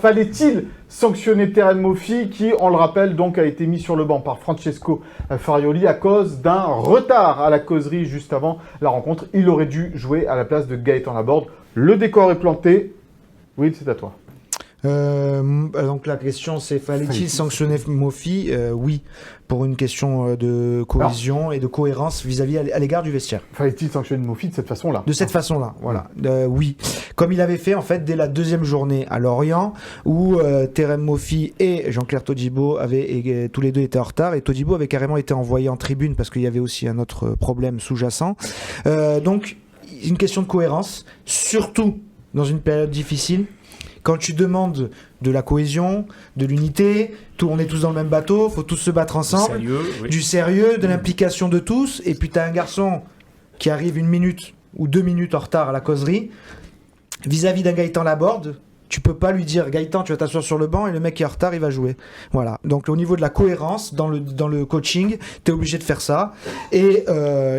Fallait-il sanctionner Terem Moffi qui, on le rappelle, donc a été mis sur le banc par Francesco Farioli à cause d'un retard à la causerie juste avant la rencontre. Il aurait dû jouer à la place de Gaëtan Laborde. Le décor est planté. Will, c'est à toi. Donc la question c'est fallait-il sanctionner Moffi Oui, pour une question de cohésion et de cohérence vis-à-vis à l'égard du vestiaire. Fallait-il sanctionner Moffi de cette façon-là? De cette façon-là, voilà. Oui, comme il avait fait en fait dès la deuxième journée à Lorient, où Terem Moffi et Jean-Claire Todibo avaient tous les deux été en retard, et Todibo avait carrément été envoyé en tribune parce qu'il y avait aussi un autre problème sous-jacent. Donc une question de cohérence, surtout dans une période difficile. Quand tu demandes de la cohésion, de l'unité, on est tous dans le même bateau, faut tous se battre ensemble, du sérieux, de l'implication de tous, et puis tu as un garçon qui arrive 1 minute ou 2 minutes en retard à la causerie, vis-à-vis d'un Gaëtan Laborde, tu peux pas lui dire Gaëtan, tu vas t'asseoir sur le banc et le mec qui est en retard, il va jouer. Voilà. Donc au niveau de la cohérence dans le coaching, tu es obligé de faire ça, et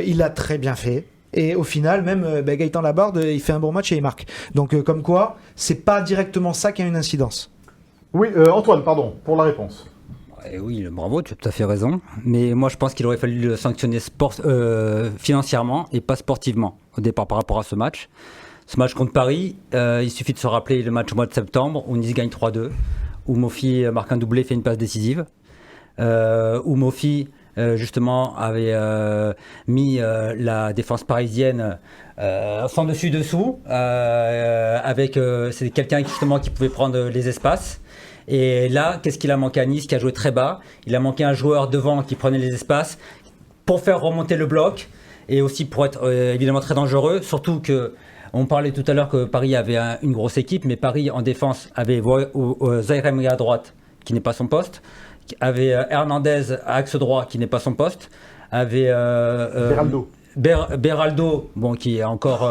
il l'a très bien fait. Et au final, même Gaëtan Laborde, il fait un bon match et il marque. Donc, comme quoi, c'est pas directement ça qui a une incidence. Oui, Antoine, pardon, pour la réponse. Oui, bravo, tu as tout à fait raison. Mais moi, je pense qu'il aurait fallu le sanctionner financièrement et pas sportivement au départ par rapport à ce match. Ce match contre Paris, il suffit de se rappeler le match au mois de septembre où Nice gagne 3-2, où Moffi marque un doublé, fait une passe décisive, où Moffi justement avait mis la défense parisienne sans dessus-dessous, avec c'est quelqu'un justement qui pouvait prendre les espaces. Et là, qu'est-ce qu'il a manqué à Nice, qui a joué très bas? Il a manqué un joueur devant qui prenait les espaces pour faire remonter le bloc et aussi pour être évidemment très dangereux, surtout que on parlait tout à l'heure que Paris avait une grosse équipe, mais Paris en défense avait Zaïre à droite, qui n'est pas son poste, avait Hernandez à axe droit, qui n'est pas son poste, avait Beraldo, bon, qui manque encore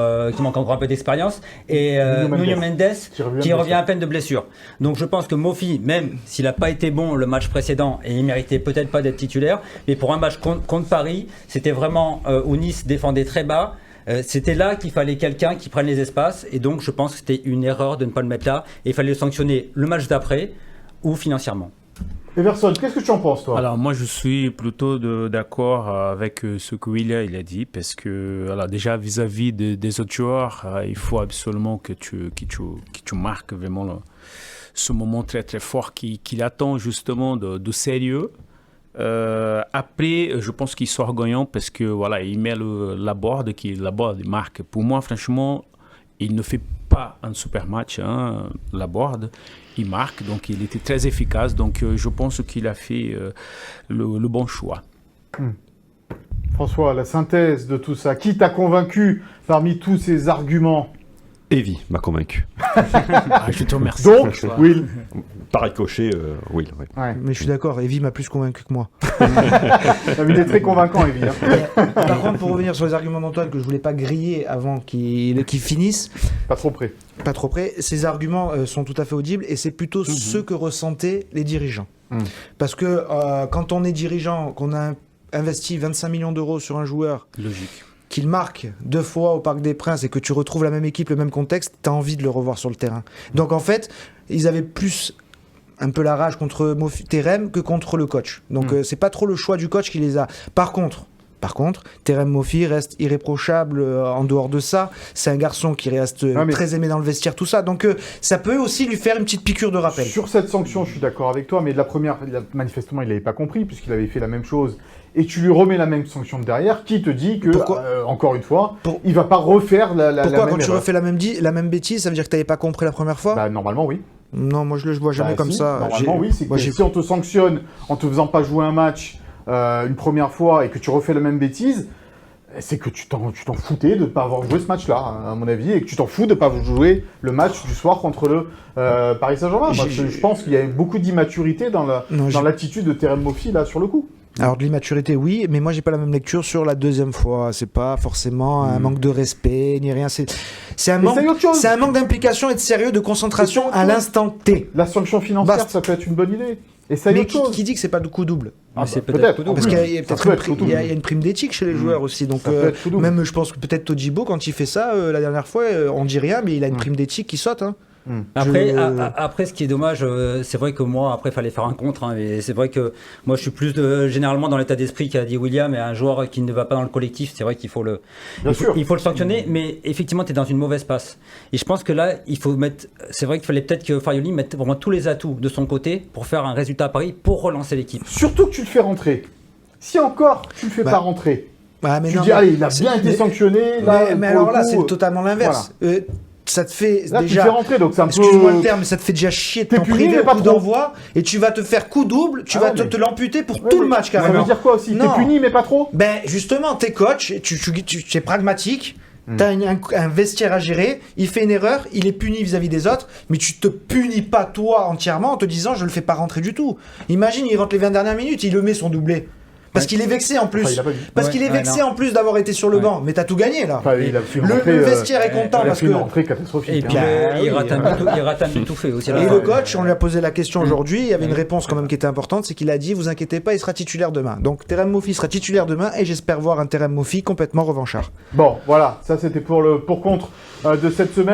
un peu d'expérience, et Nuno Mendes, qui revient à peine de blessure. Donc je pense que Moffi, même s'il n'a pas été bon le match précédent, et il méritait peut-être pas d'être titulaire, mais pour un match contre Paris, c'était vraiment où Nice défendait très bas. C'était là qu'il fallait quelqu'un qui prenne les espaces, et donc je pense que c'était une erreur de ne pas le mettre là, et il fallait le sanctionner le match d'après ou financièrement. Everson, qu'est-ce que tu en penses, toi? Alors, moi, je suis plutôt d'accord avec ce que William il a dit, parce que alors, déjà, vis-à-vis des autres joueurs, il faut absolument que tu marques vraiment ce moment très, très fort qu'il attend justement de sérieux. Après, je pense qu'il sort gagnant parce que voilà, il met Laborde, il marque. Pour moi, franchement, il ne fait pas un super match, Laborde. Il marque, donc il était très efficace. Donc je pense qu'il a fait le bon choix. François, la synthèse de tout ça, qui t'a convaincu parmi tous ces arguments? Evie m'a convaincu. Je te remercie. Donc, Will. Par ricochet, Will. Ouais. Ouais. Mais je suis d'accord, Evie m'a plus convaincu que moi. Il est très convaincant, Evie. Par contre, pour revenir sur les arguments d'Antoine, que je voulais pas griller avant qu'ils finissent. Pas trop près. Pas trop près. Ces arguments sont tout à fait audibles et c'est plutôt ceux que ressentaient les dirigeants. Parce que quand on est dirigeant, qu'on a investi 25 millions d'euros sur un joueur... Logique. Qu'il marque 2 fois au Parc des Princes et que tu retrouves la même équipe, le même contexte, tu as envie de le revoir sur le terrain. Donc en fait, ils avaient plus un peu la rage contre Terem que contre le coach. Donc c'est pas trop le choix du coach qui les a. Par contre, Terem Moffi reste irréprochable en dehors de ça. C'est un garçon qui reste très aimé dans le vestiaire, tout ça. Donc ça peut aussi lui faire une petite piqûre de rappel. Sur cette sanction, je suis d'accord avec toi, mais de la première, manifestement, il n'avait pas compris puisqu'il avait fait la même chose. Et tu lui remets la même sanction derrière, qui te dit que, encore une fois, il ne va pas refaire la même Pourquoi, quand tu erreur. refais la même bêtise, ça veut dire que tu n'avais pas compris la première fois? Bah, normalement, oui. Non, moi je le vois jamais comme si, ça. Normalement, oui. C'est que si on te sanctionne en te faisant pas jouer un match une première fois et que tu refais la même bêtise, c'est que tu t'en foutais de ne pas avoir joué ce match-là, à mon avis, et que tu t'en fous de ne pas jouer le match du soir contre le Paris Saint-Germain. Je pense qu'il y a beaucoup d'immaturité dans l'attitude de Terem Moffi, là, sur le coup. Alors de l'immaturité, oui, mais moi j'ai pas la même lecture sur la deuxième fois. C'est pas forcément un manque de respect ni rien. C'est un manque d'implication et de sérieux, de concentration à l'instant T. La sanction financière, ça peut être une bonne idée. Mais qui dit que c'est pas du coup double? C'est peut-être coup double. Parce qu'il y a peut-être y a une prime d'éthique chez les joueurs aussi. Donc même je pense que peut-être Todibo, quand il fait ça la dernière fois, on dit rien, mais il a une prime d'éthique qui saute. Après, après, ce qui est dommage, c'est vrai que moi, après, il fallait faire un contre. Hein, et c'est vrai que moi, je suis plus généralement dans l'état d'esprit qu'a dit William, et un joueur qui ne va pas dans le collectif, c'est vrai qu'il faut le sanctionner. Mais effectivement, tu es dans une mauvaise passe. Et je pense que là, il faut mettre. C'est vrai qu'il fallait peut-être que Farioli mette vraiment tous les atouts de son côté pour faire un résultat à Paris, pour relancer l'équipe. Surtout que tu le fais rentrer. Si encore tu le fais pas rentrer, mais tu non, dis allez, il a bien été sanctionné. Là, mais pour alors le là, coup, c'est totalement l'inverse. Ça te fait là, tu le déjà. fais rentrer, donc c'est un peu. Excuse-moi le terme, mais ça te fait déjà chier de T'es t'en puni, priver mais au pas coup trop. d'envoi et tu vas te faire coup double, tu vas te l'amputer pour tout le match Ça carrément. veut dire quoi aussi? T'es Non. puni, mais pas trop? Ben justement, t'es coach, tu es pragmatique, t'as un vestiaire à gérer, il fait une erreur, il est puni vis-à-vis des autres, mais tu te punis pas toi entièrement en te disant je le fais pas rentrer du tout. Imagine, il rentre les 20 dernières minutes, il le met son doublé. Parce qu'il est vexé en plus. Enfin, il a pas vu. Parce qu'il est vexé en plus d'avoir été sur le banc. Mais t'as tout gagné là. Enfin, il a fait une Le rentrée, vestiaire est content il a parce fait que. une rentrée catastrophique. Et puis, hein. il rate un but tout fait aussi. Et le coach, on lui a posé la question aujourd'hui, il y avait une réponse quand même qui était importante, c'est qu'il a dit vous inquiétez pas, il sera titulaire demain. Donc Terem Moffi sera titulaire demain et j'espère voir un Terem Moffi complètement revanchard. Bon, voilà, ça c'était pour le pour contre de cette semaine.